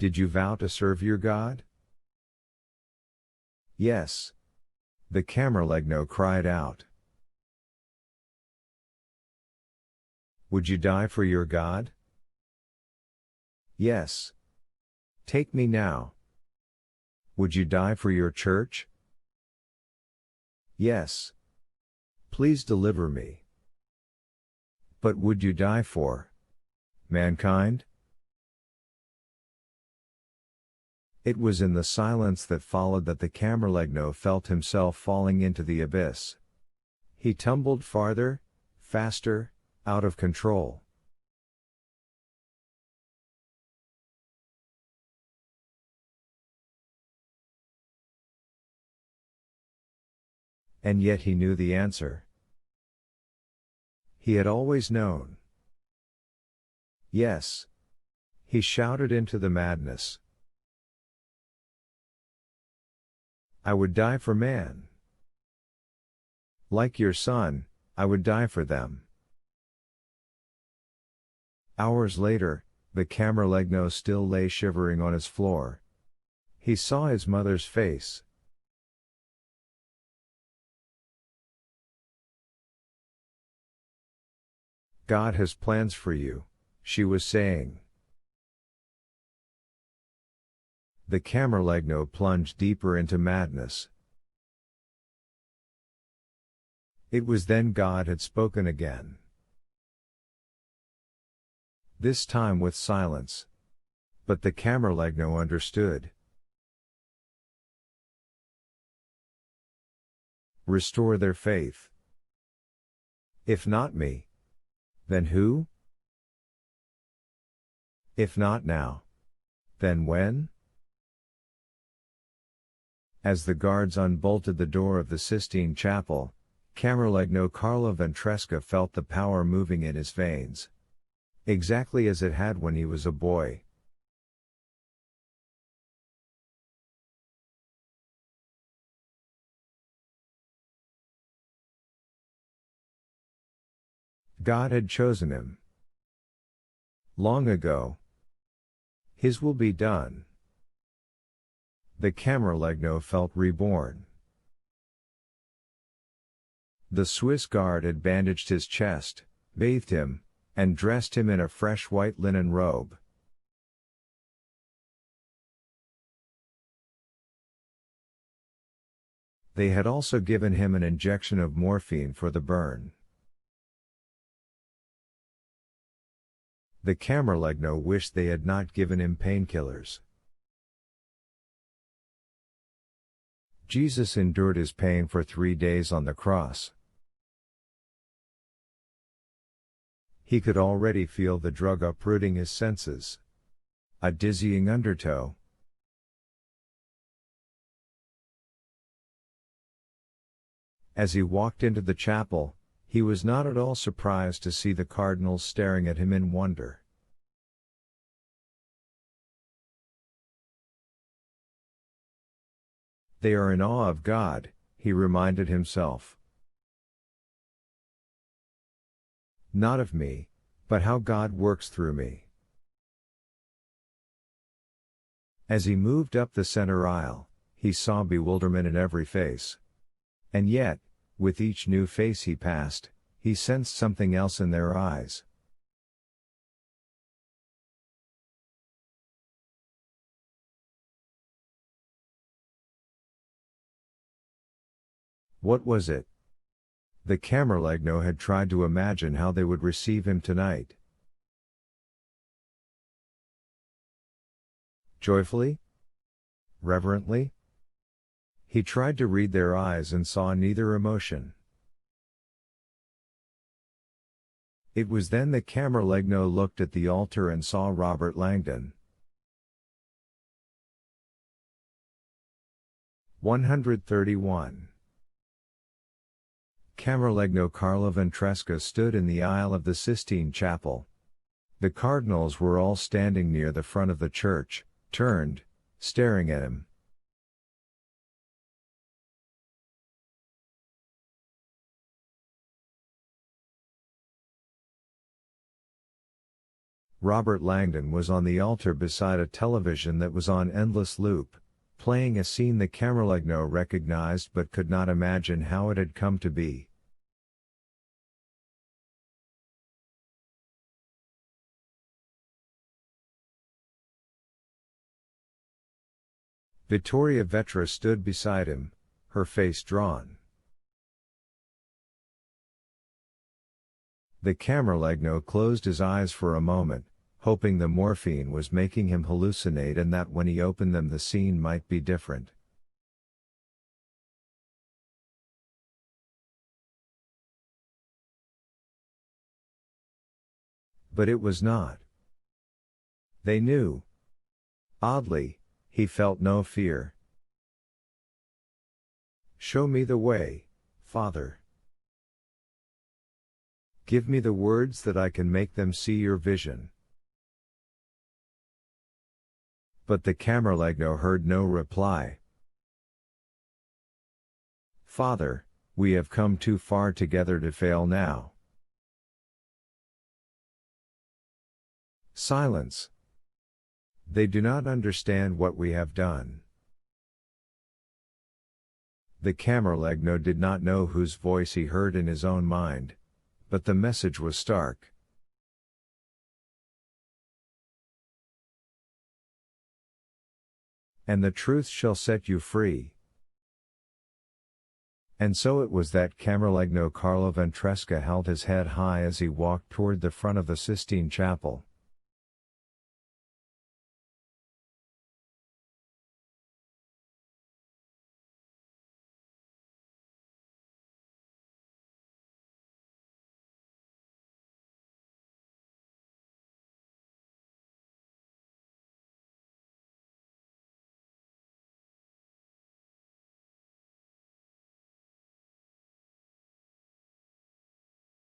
Did you vow to serve your God? Yes. The Camerlegno cried out. Would you die for your God? Yes. Take me now. Would you die for your church? Yes. Please deliver me. But would you die for mankind? It was in the silence that followed that the Camerlegno felt himself falling into the abyss. He tumbled farther, faster, out of control. And yet he knew the answer. He had always known. Yes. He shouted into the madness. I would die for man. Like your son, I would die for them. Hours later, the Camerlegno still lay shivering on his floor. He saw his mother's face. God has plans for you, she was saying. The Camerlegno plunged deeper into madness. It was then God had spoken again. This time with silence. But the Camerlegno understood. Restore their faith. If not me, then who? If not now, then when? As the guards unbolted the door of the Sistine Chapel, Camerlegno Carlo Ventresca felt the power moving in his veins. Exactly as it had when he was a boy. God had chosen him. Long ago. His will be done. The Camerlegno felt reborn. The Swiss guard had bandaged his chest, bathed him, and dressed him in a fresh white linen robe. They had also given him an injection of morphine for the burn. The Camerlegno wished they had not given him painkillers. Jesus endured his pain for 3 days on the cross. He could already feel the drug uprooting his senses. A dizzying undertow. As he walked into the chapel, he was not at all surprised to see the cardinals staring at him in wonder. They are in awe of God, he reminded himself. Not of me, but how God works through me. As he moved up the center aisle, he saw bewilderment in every face. And yet, with each new face he passed, he sensed something else in their eyes. What was it? The Camerlegno had tried to imagine how they would receive him tonight. Joyfully? Reverently? He tried to read their eyes and saw neither emotion. It was then the Camerlegno looked at the altar and saw Robert Langdon. 131. Camerlegno Carlo Ventresca stood in the aisle of the Sistine Chapel. The cardinals were all standing near the front of the church, turned, staring at him. Robert Langdon was on the altar beside a television that was on endless loop, playing a scene the Camerlengo recognized but could not imagine how it had come to be. Vittoria Vetra stood beside him, her face drawn. The Camerlengo closed his eyes for a moment, hoping the morphine was making him hallucinate and that when he opened them the scene might be different. But it was not. They knew. Oddly, he felt no fear. "Show me the way, Father. Give me the words that I can make them see your vision." But the Camerlengo heard no reply. "Father, we have come too far together to fail now." Silence. "They do not understand what we have done." The Camerlengo did not know whose voice he heard in his own mind, but the message was stark. "And the truth shall set you free." And so it was that Camerlengo Carlo Ventresca held his head high as he walked toward the front of the Sistine Chapel.